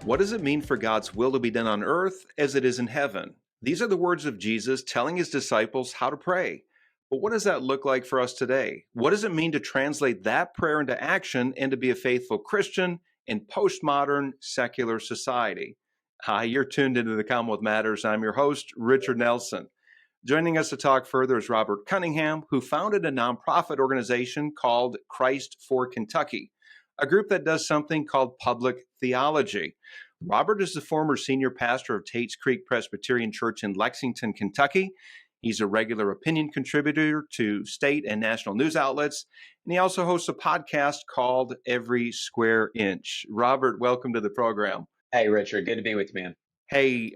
What does it mean for God's will to be done on earth as it is in heaven? These are the words of Jesus telling his disciples how to pray. But what does that look like for us today? What does it mean to translate that prayer into action and to be a faithful Christian in postmodern secular society? Hi, you're tuned into the Commonwealth Matters. I'm your host, Richard Nelson. Joining us to talk further is Robert Cunningham, who founded a nonprofit organization called Christ for Kentucky, a group that does something called public theology. Robert is the former senior pastor of Tate's Creek Presbyterian Church in Lexington, Kentucky. He's a regular opinion contributor to state and national news outlets, and he also hosts a podcast called Every Square Inch. Robert, welcome to the program. Hey, Richard. Good to be with you, man. Hey,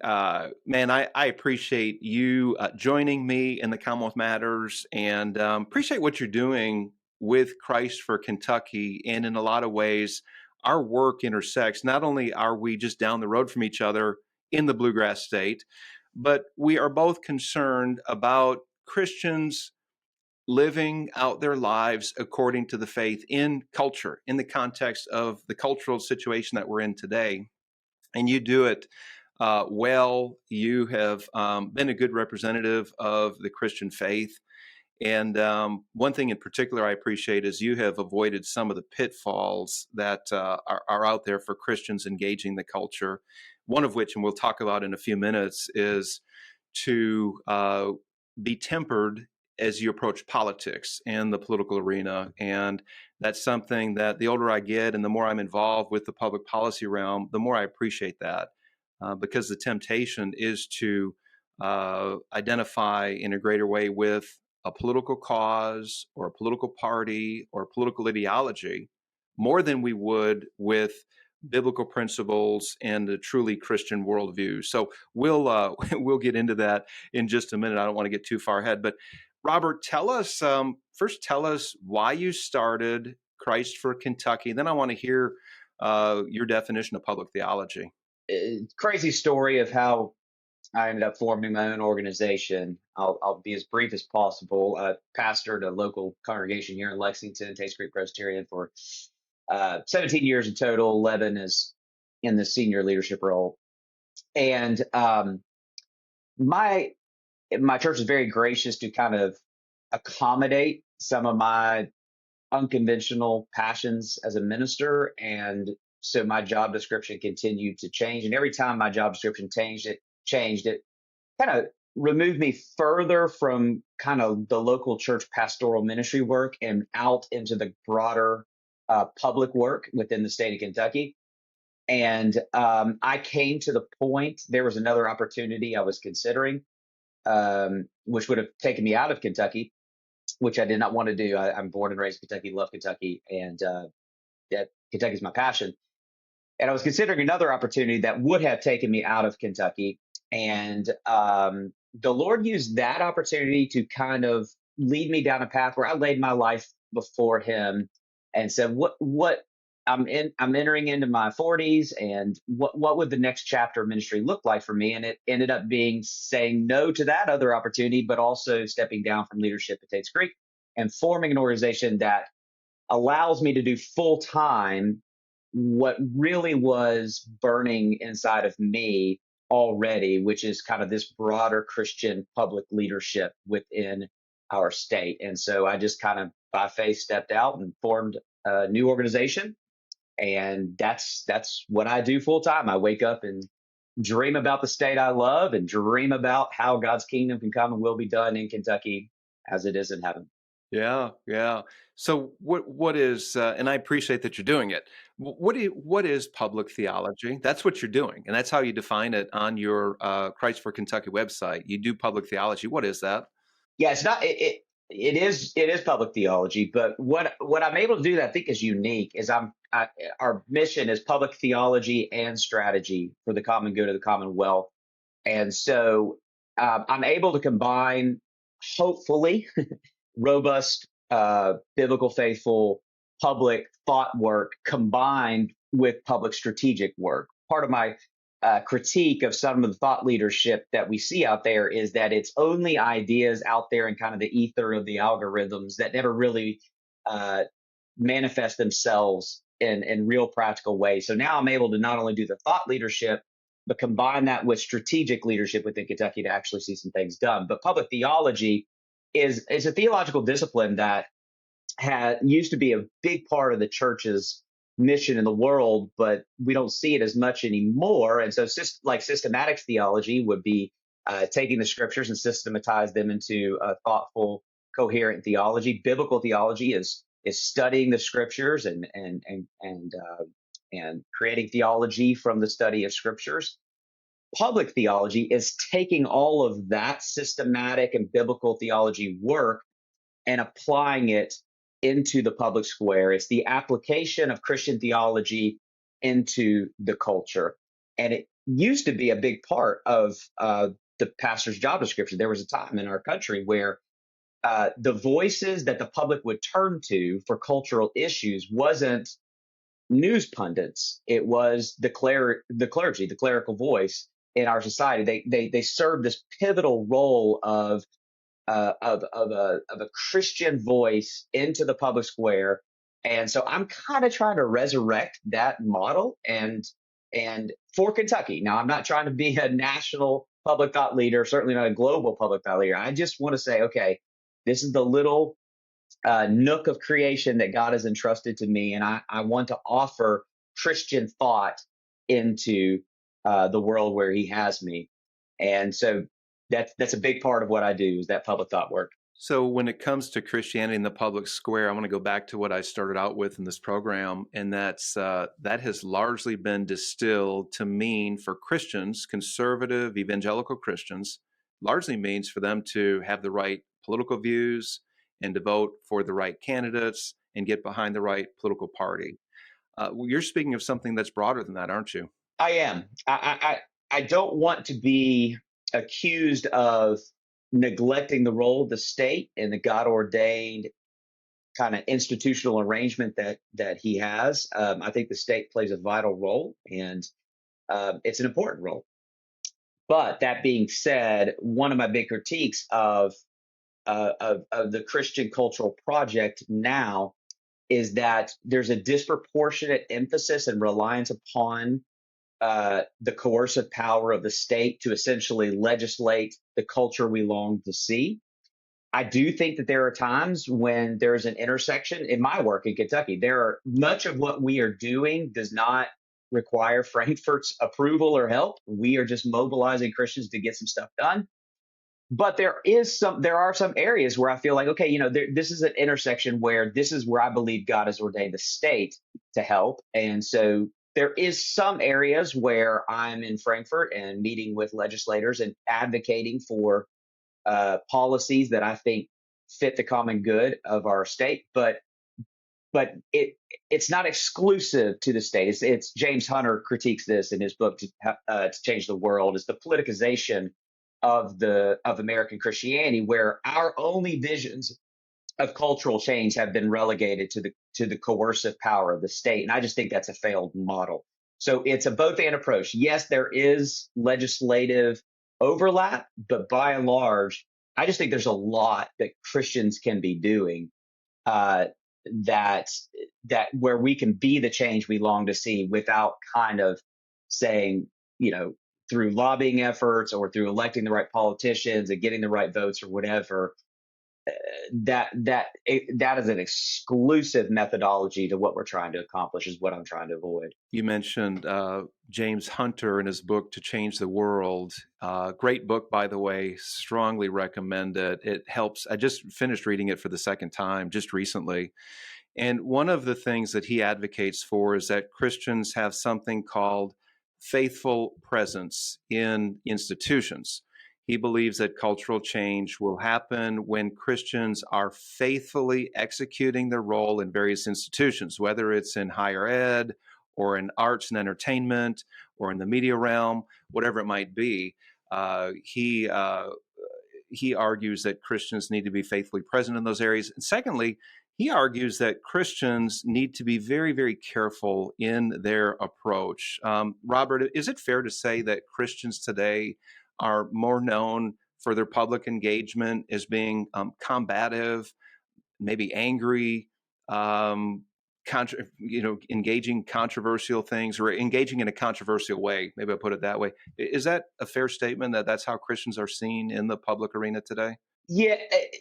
man, I appreciate you joining me in the Commonwealth Matters and appreciate what you're doing with Christ for Kentucky. And in a lot of ways, our work intersects. Not only are we just down the road from each other in the Bluegrass State, but we are both concerned about Christians living out their lives according to the faith in culture, in the context of the cultural situation that we're in today. And you do it well. You have been a good representative of the Christian faith. And one thing in particular I appreciate is you have avoided some of the pitfalls that are out there for Christians engaging the culture. One of which, and we'll talk about in a few minutes, is to be tempered as you approach politics and the political arena. And that's something that the older I get and the more I'm involved with the public policy realm, the more I appreciate that. Because the temptation is to identify in a greater way with a political cause or a political party or a political ideology more than we would with biblical principles and a truly Christian worldview. So we'll get into that in just a minute. I don't want to get too far ahead, but Robert, tell us why you started Christ for Kentucky. Then I want to hear your definition of public theology. Crazy story of how I ended up forming my own organization. I'll be as brief as possible. I pastored a local congregation here in Lexington, Tate's Creek Presbyterian, for 17 years in total, 11 is in the senior leadership role. And my church is very gracious to kind of accommodate some of my unconventional passions as a minister. And so my job description continued to change. And every time my job description changed, it kind of removed me further from kind of the local church pastoral ministry work and out into the broader public work within the state of Kentucky. And I came to the point, there was another opportunity I was considering, which would have taken me out of Kentucky, which I did not want to do. I'm born and raised in Kentucky, love Kentucky, and Kentucky's my passion. And I was considering another opportunity that would have taken me out of Kentucky. And the Lord used that opportunity to kind of lead me down a path where I laid my life before Him and said, "What I'm entering into my 40s, and what would the next chapter of ministry look like for me?" And it ended up being saying no to that other opportunity, but also stepping down from leadership at Tate's Creek and forming an organization that allows me to do full time what really was burning inside of me already, which is kind of this broader Christian public leadership within our state. And so I just kind of by faith stepped out and formed a new organization. And that's what I do full time. I wake up and dream about the state I love and dream about how God's kingdom can come and will be done in Kentucky as it is in heaven. Yeah, yeah. So what is and I appreciate that you're doing it. What is public theology? That's what you're doing, and that's how you define it on your Christ for Kentucky website. You do public theology. What is that? Yeah, it's not it is public theology, but what I'm able to do that I think is unique is our mission is public theology and strategy for the common good of the commonwealth. And so I'm able to combine, hopefully, robust, biblical, faithful, public thought work combined with public strategic work. Part of my critique of some of the thought leadership that we see out there is that it's only ideas out there in kind of the ether of the algorithms that never really manifest themselves in real practical ways. So now I'm able to not only do the thought leadership, but combine that with strategic leadership within Kentucky to actually see some things done. But public theology is a theological discipline that had used to be a big part of the church's mission in the world, but we don't see it as much anymore. And so, like systematic theology would be taking the scriptures and systematize them into a thoughtful, coherent theology. Biblical theology is studying the scriptures and creating theology from the study of scriptures. Public theology is taking all of that systematic and biblical theology work and applying it into the public square. It's the application of Christian theology into the culture. And it used to be a big part of the pastor's job description. There was a time in our country where the voices that the public would turn to for cultural issues wasn't news pundits. It was the clergy, the clerical voice in our society. They served this pivotal role of a Christian voice into the public square. And so I'm kind of trying to resurrect that model and for Kentucky. Now I'm not trying to be a national public thought leader, certainly not a global public thought leader. I just want to say, okay, this is the little nook of creation that God has entrusted to me, and I want to offer Christian thought into the world where He has me. And so that's a big part of what I do is that public thought work. So, when it comes to Christianity in the public square, I want to go back to what I started out with in this program, and that has largely been distilled to mean for Christians, conservative evangelical Christians, largely means for them to have the right political views and to vote for the right candidates and get behind the right political party. Well, you're speaking of something that's broader than that, aren't you? I am. I don't want to be accused of neglecting the role of the state and the God ordained kind of institutional arrangement that He has. I think the state plays a vital role, and it's an important role. But that being said, one of my big critiques of the Christian cultural project now is that there's a disproportionate emphasis and reliance upon the coercive power of the state to essentially legislate the culture we long to see. I do think that there are times when there's an intersection in my work in Kentucky. There are much of what we are doing does not require Frankfurt's approval or help. We are just mobilizing Christians to get some stuff done. But there are some areas where I feel like, okay, this is an intersection where this is where I believe God has ordained the state to help. And so there is some areas where I'm in Frankfurt and meeting with legislators and advocating for policies that I think fit the common good of our state. But it's not exclusive to the state. It's James Hunter critiques this in his book to Change the World. It's the politicization of American Christianity, where our only visions of cultural change have been relegated to the coercive power of the state, and I just think that's a failed model. So it's a both and approach. Yes, there is legislative overlap, but by and large, I just think there's a lot that Christians can be doing uh, that that where we can be the change we long to see without kind of saying, through lobbying efforts or through electing the right politicians and getting the right votes or whatever, that is an exclusive methodology to what we're trying to accomplish is what I'm trying to avoid. You mentioned James Hunter in his book To Change the World. Great book, by the way. Strongly recommend it. It helps. I just finished reading it for the second time just recently. And one of the things that he advocates for is that Christians have something called faithful presence in institutions. He believes that cultural change will happen when Christians are faithfully executing their role in various institutions, whether it's in higher ed or in arts and entertainment or in the media realm, whatever it might be. He argues that Christians need to be faithfully present in those areas. And secondly, he argues that Christians need to be very, very careful in their approach. Robert, is it fair to say that Christians today are more known for their public engagement as being combative, maybe angry, um, engaging controversial things or engaging in a controversial way. Maybe I'll put it that way. Is that a fair statement that that's how Christians are seen in the public arena today? Yeah,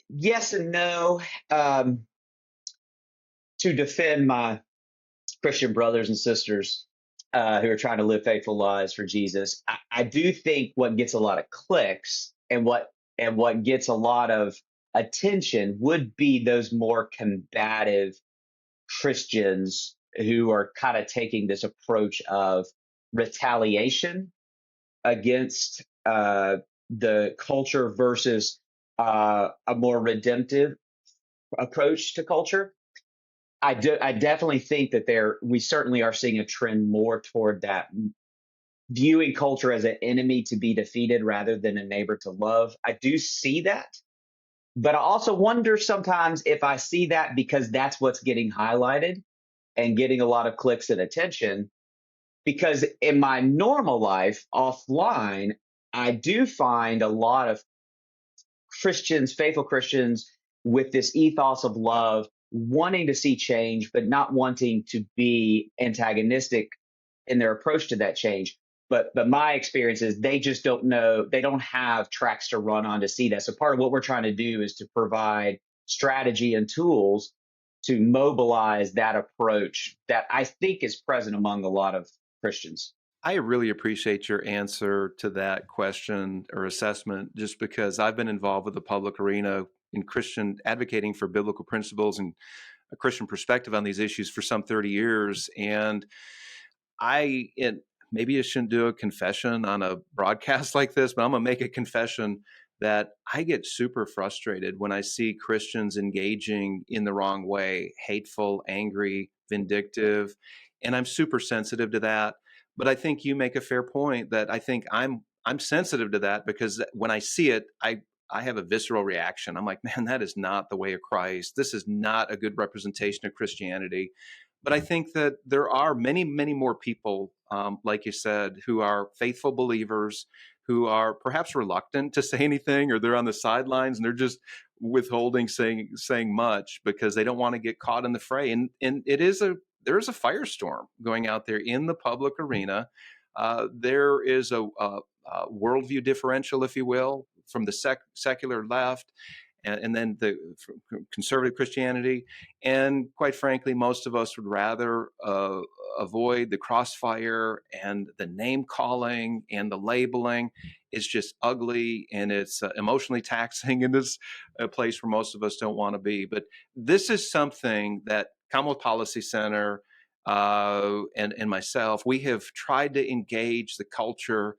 yes and no. Um, to defend my Christian brothers and sisters who are trying to live faithful lives for Jesus, I do think what gets a lot of clicks and what gets a lot of attention would be those more combative Christians who are kind of taking this approach of retaliation against the culture versus a more redemptive approach to culture. I definitely think that we certainly are seeing a trend more toward that, viewing culture as an enemy to be defeated rather than a neighbor to love. I do see that, but I also wonder sometimes if I see that because that's what's getting highlighted and getting a lot of clicks and attention. Because in my normal life offline, I do find a lot of Christians, faithful Christians, with this ethos of love, wanting to see change, but not wanting to be antagonistic in their approach to that change. But my experience is they just don't know, they don't have tracks to run on to see that. So part of what we're trying to do is to provide strategy and tools to mobilize that approach that I think is present among a lot of Christians. I really appreciate your answer to that question or assessment, just because I've been involved with the public arena in Christian advocating for biblical principles and a Christian perspective on these issues for some 30 years. And maybe I shouldn't do a confession on a broadcast like this, but I'm going to make a confession that I get super frustrated when I see Christians engaging in the wrong way, hateful, angry, vindictive, and I'm super sensitive to that. But I think you make a fair point that I think I'm sensitive to that because when I see it, I have a visceral reaction. I'm like, man, that is not the way of Christ. This is not a good representation of Christianity. But I think that there are many, many more people, like you said, who are faithful believers, who are perhaps reluctant to say anything, or they're on the sidelines and they're just withholding saying much because they don't want to get caught in the fray. And there is a firestorm going out there in the public arena. There is a worldview differential, if you will, from the secular left and then the conservative Christianity. And quite frankly, most of us would rather avoid the crossfire and the name calling and the labeling. It's just ugly and it's emotionally taxing, and it's a place where most of us don't want to be. But this is something that Commonwealth Policy Center and myself, we have tried to engage the culture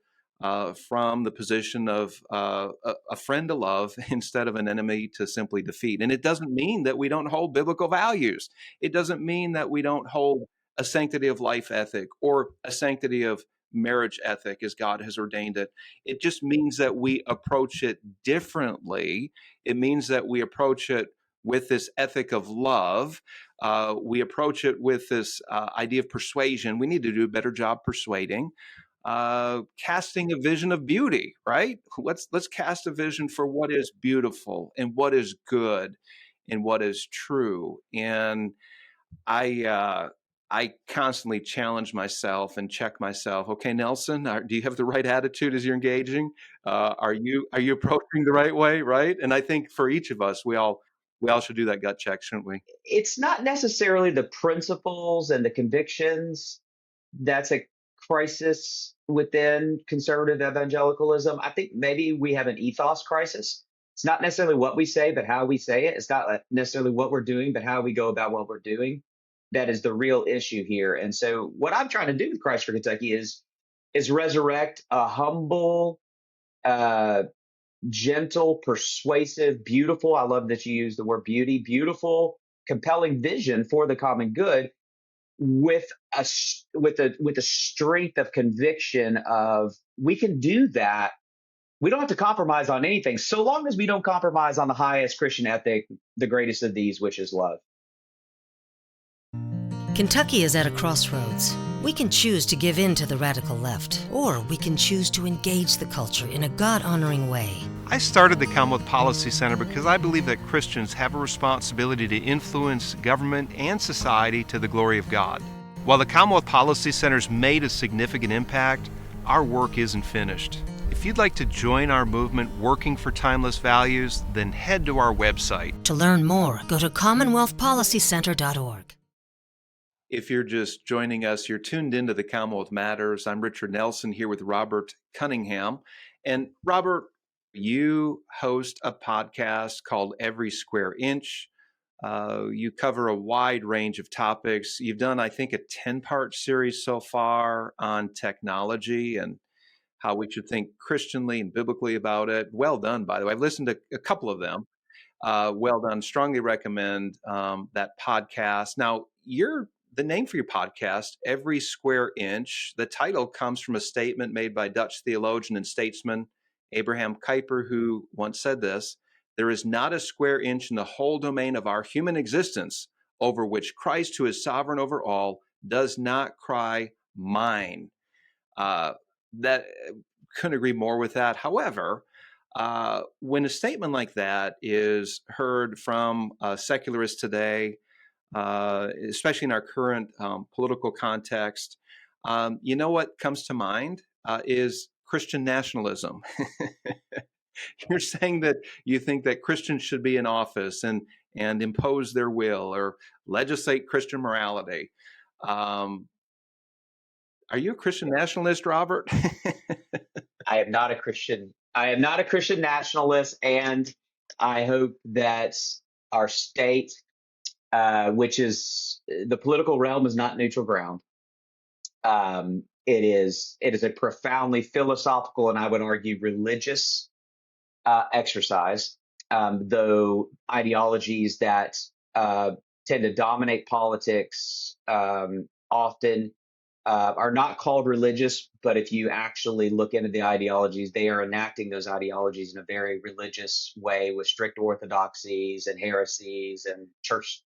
from the position of a friend to love instead of an enemy to simply defeat. And it doesn't mean that we don't hold biblical values. It doesn't mean that we don't hold a sanctity of life ethic or a sanctity of marriage ethic as God has ordained it. It just means that we approach it differently. It means that we approach it with this ethic of love. We approach it with this idea of persuasion. We need to do a better job persuading. Casting a vision of beauty, right? Let's cast a vision for what is beautiful and what is good and what is true. And I constantly challenge myself and check myself. Okay, Nelson, do you have the right attitude as you're engaging? Are you approaching the right way, right? And I think for each of us, we all should do that gut check, shouldn't we? It's not necessarily the principles and the convictions that's a crisis within conservative evangelicalism. I think maybe we have an ethos crisis. It's not necessarily what we say, but how we say it. It's not necessarily what we're doing, but how we go about what we're doing. That is the real issue here. And so, what I'm trying to do with Christ for Kentucky is resurrect a humble, uh, gentle, persuasive, beautiful. I love that you use the word beauty. Beautiful, compelling vision for the common good with a strength of conviction of we can do that. We don't have to compromise on anything so long as we don't compromise on the highest Christian ethic, the greatest of these, which is love. Kentucky is at a crossroads. We can choose to give in to the radical left, or we can choose to engage the culture in a God-honoring way. I started the Commonwealth Policy Center because I believe that Christians have a responsibility to influence government and society to the glory of God. While the Commonwealth Policy Center's made a significant impact, our work isn't finished. If you'd like to join our movement working for timeless values, then head to our website. To learn more, go to commonwealthpolicycenter.org. If you're just joining us, you're tuned into the Commonwealth Matters. I'm Richard Nelson here with Robert Cunningham. And Robert, you host a podcast called Every Square Inch. You cover a wide range of topics. You've done, I think, a 10-part series so far on technology and how we should think Christianly and biblically about it. Well done, by the way. I've listened to a couple of them. Well done. Strongly recommend that podcast. Now, the name for your podcast, Every Square Inch, the title comes from a statement made by Dutch theologian and statesman Abraham Kuyper, who once said this: "There is not a square inch in the whole domain of our human existence over which Christ, who is sovereign over all, does not cry, mine." That couldn't agree more with that. However, when a statement like that is heard from secularists today, especially in our current political context, you know what comes to mind is Christian nationalism. You're saying that you think that Christians should be in office and impose their will or legislate Christian morality. Are you a Christian nationalist, Robert? I am not a Christian. I am not a Christian nationalist, and I hope that our state, which is the political realm, is not neutral ground. It is a profoundly philosophical and I would argue religious exercise, though ideologies that tend to dominate politics often are not called religious, but if you actually look into the ideologies, they are enacting those ideologies in a very religious way with strict orthodoxies and heresies and church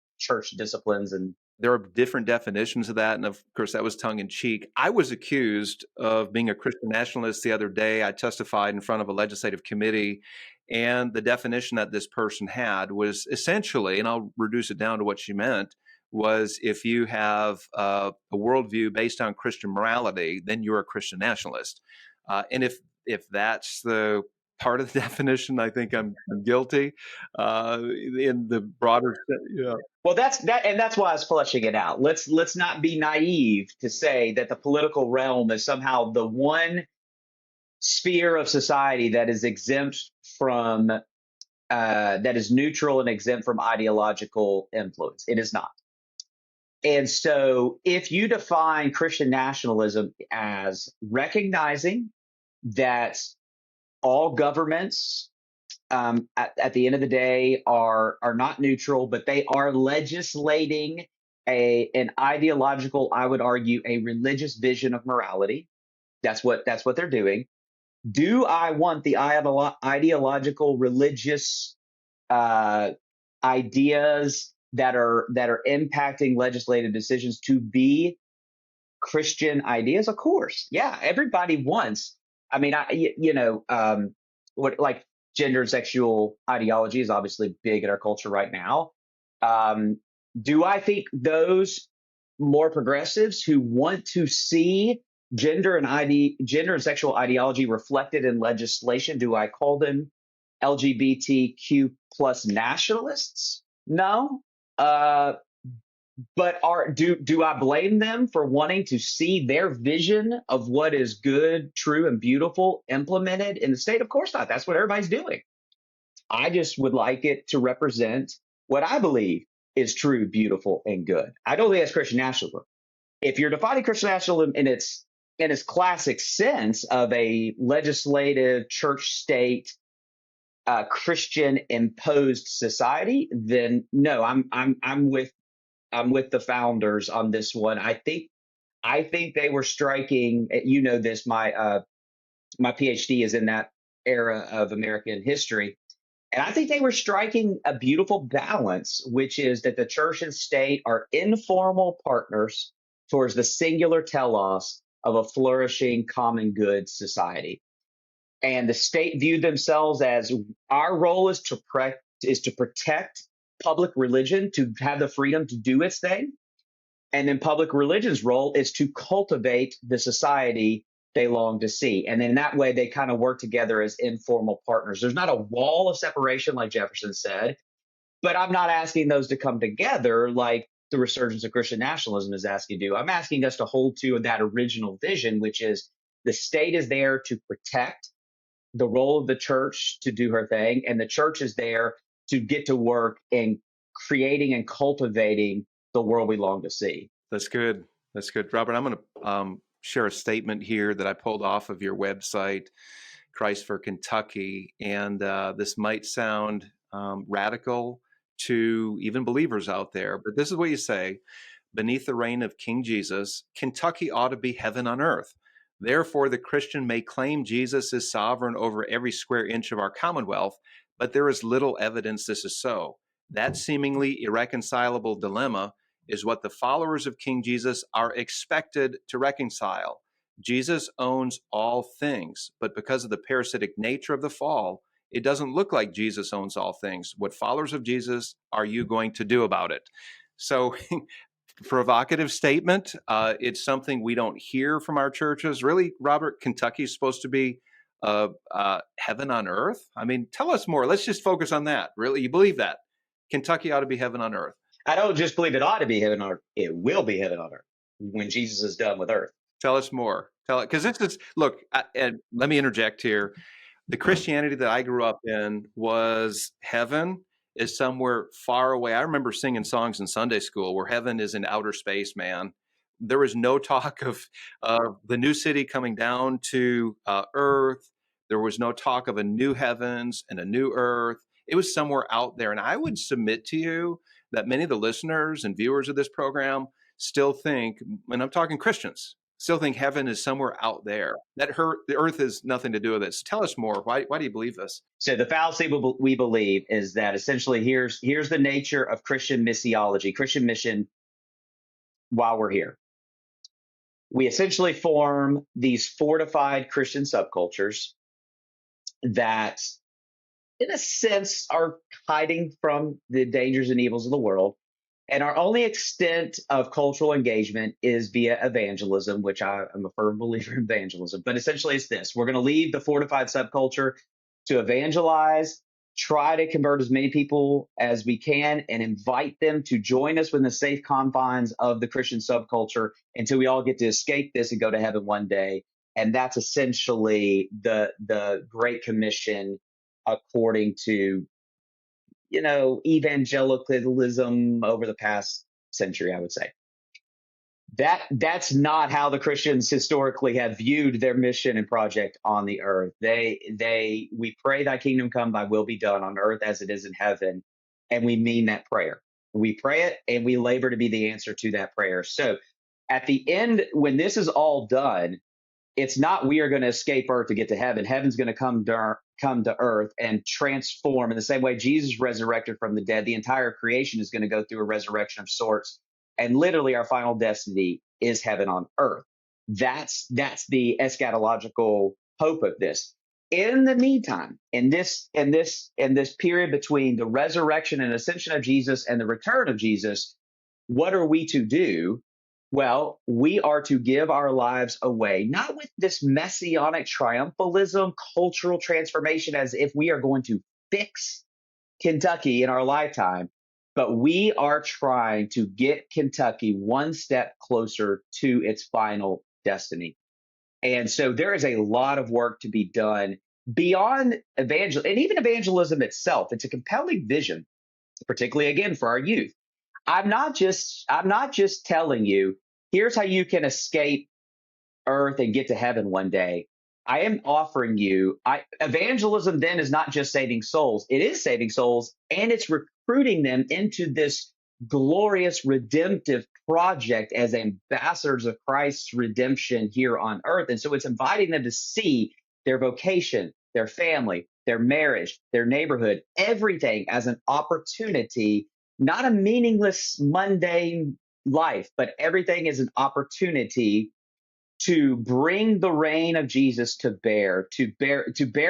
disciplines. And there are different definitions of that. And of course, that was tongue in cheek. I was accused of being a Christian nationalist the other day. I testified in front of a legislative committee. And the definition that this person had was essentially, and I'll reduce it down to what she meant, was if you have a worldview based on Christian morality, then you're a Christian nationalist. And if that's the part of the definition, I think I'm guilty. In the broader, yeah. Well, that's why I was fleshing it out. Let's not be naive to say that the political realm is somehow the one sphere of society that is exempt from that is neutral and exempt from ideological influence. It is not. And so, if you define Christian nationalism as recognizing that all governments at the end of the day are not neutral, but they are legislating an ideological, I would argue, a religious vision of morality. That's what they're doing. Do I want the ideological religious ideas that are impacting legislative decisions to be Christian ideas? Of course, yeah. Everybody wants. I mean, what like gender and sexual ideology is obviously big in our culture right now. Do I think those more progressives who want to see gender and sexual ideology reflected in legislation, do I call them LGBTQ plus nationalists? No. But do I blame them for wanting to see their vision of what is good, true, and beautiful implemented in the state? Of course not. That's what everybody's doing. I just would like it to represent what I believe is true, beautiful, and good. I don't think that's Christian nationalism. If you're defining Christian nationalism in its classic sense of a legislative church state Christian imposed society, then no, I'm with the founders on this one. I think they were striking. You know this. My PhD is in that era of American history, and I think they were striking a beautiful balance, which is that the church and state are informal partners towards the singular telos of a flourishing common good society. And the state viewed themselves as our role is to protect public religion, to have the freedom to do its thing. And then public religion's role is to cultivate the society they long to see. And in that way, they kind of work together as informal partners. There's not a wall of separation, like Jefferson said, but I'm not asking those to come together like the resurgence of Christian nationalism is asking to do. I'm asking us to hold to that original vision, which is the state is there to protect the role of the church to do her thing, and the church is there to get to work in creating and cultivating the world we long to see. That's good. That's good. Robert, I'm going to share a statement here that I pulled off of your website, Christ for Kentucky. And this might sound radical to even believers out there, but this is what you say. Beneath the reign of King Jesus, Kentucky ought to be heaven on earth. Therefore, the Christian may claim Jesus is sovereign over every square inch of our commonwealth, but there is little evidence this is so. That seemingly irreconcilable dilemma is what the followers of King Jesus are expected to reconcile. Jesus owns all things, but because of the parasitic nature of the fall, it doesn't look like Jesus owns all things. What followers of Jesus are you going to do about it? So provocative statement. It's something we don't hear from our churches. Really, Robert, Kentucky is supposed to be heaven on earth? I mean, tell us more. Let's just focus on that. Really, you believe that? Kentucky ought to be heaven on earth. I don't just believe it ought to be heaven on earth. It will be heaven on earth when Jesus is done with earth. Tell us more. Tell it, because this is, look, and let me interject here. The Christianity that I grew up in was heaven is somewhere far away. I remember singing songs in Sunday school where heaven is in outer space, man. There was no talk of the new city coming down to earth. There was no talk of a new heavens and a new earth. It was somewhere out there. And I would submit to you that many of the listeners and viewers of this program still think, and I'm talking Christians, still think heaven is somewhere out there. The earth has nothing to do with it. So tell us more. Why do you believe this? So the fallacy we believe is that essentially here's the nature of Christian missiology, Christian mission while we're here. We essentially form these fortified Christian subcultures that, in a sense, are hiding from the dangers and evils of the world. And our only extent of cultural engagement is via evangelism, which I am a firm believer in evangelism. But essentially, it's this. We're going to leave the fortified subculture to evangelize, try to convert as many people as we can, and invite them to join us within the safe confines of the Christian subculture until we all get to escape this and go to heaven one day. And that's essentially the Great Commission according to evangelicalism over the past century, I would say. That's not how the Christians historically have viewed their mission and project on the earth. We pray thy kingdom come, thy will be done on earth as it is in heaven. And we mean that prayer. We pray it and we labor to be the answer to that prayer. So at the end, when this is all done, it's not we are going to escape earth to get to heaven. Heaven's going to come to earth and transform in the same way Jesus resurrected from the dead. The entire creation is going to go through a resurrection of sorts. And literally our final destiny is heaven on earth. That's the eschatological hope of this. In the meantime, in this period between the resurrection and ascension of Jesus and the return of Jesus, what are we to do? Well, we are to give our lives away, not with this messianic triumphalism, cultural transformation, as if we are going to fix Kentucky in our lifetime, but we are trying to get Kentucky one step closer to its final destiny. And so there is a lot of work to be done beyond evangelism, and even evangelism itself. It's a compelling vision, particularly again for our youth. I'm not just telling you, here's how you can escape earth and get to heaven one day. I am offering you, evangelism then is not just saving souls. It is saving souls, and it's recruiting them into this glorious redemptive project as ambassadors of Christ's redemption here on earth. And so it's inviting them to see their vocation, their family, their marriage, their neighborhood, everything as an opportunity, not a meaningless, mundane life, but everything is an opportunity to bring the reign of Jesus to bear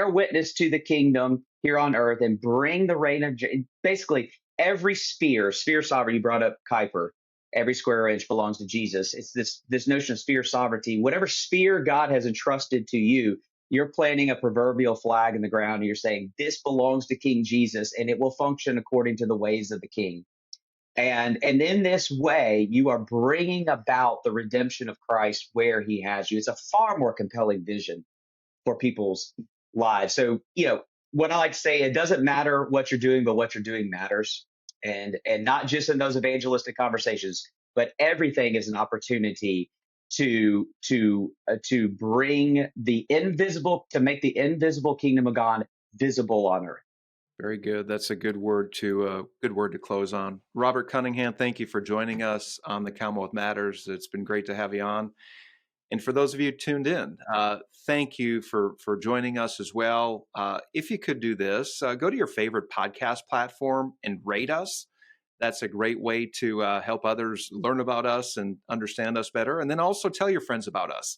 witness to the kingdom here on earth and bring the reign of basically every sphere sovereignty. You brought up Kuiper. Every square inch belongs to Jesus. It's this notion of sphere sovereignty. Whatever sphere God has entrusted to you, you're planting a proverbial flag in the ground and you're saying this belongs to King Jesus and it will function according to the ways of the king. And in this way, you are bringing about the redemption of Christ where he has you. It's a far more compelling vision for people's lives. So, what I like to say, it doesn't matter what you're doing, but what you're doing matters. And not just in those evangelistic conversations, but everything is an opportunity to bring the invisible, to make the invisible kingdom of God visible on earth. Very good. That's a good word to close on. Robert Cunningham, thank you for joining us on the Commonwealth Matters. It's been great to have you on. And for those of you tuned in, thank you for joining us as well. If you could do this, go to your favorite podcast platform and rate us. That's a great way to help others learn about us and understand us better. And then also tell your friends about us.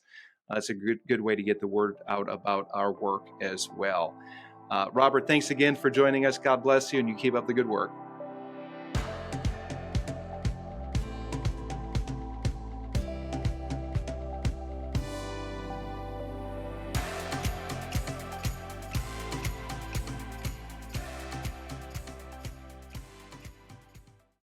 It's a good way to get the word out about our work as well. Robert, thanks again for joining us. God bless you, and you keep up the good work.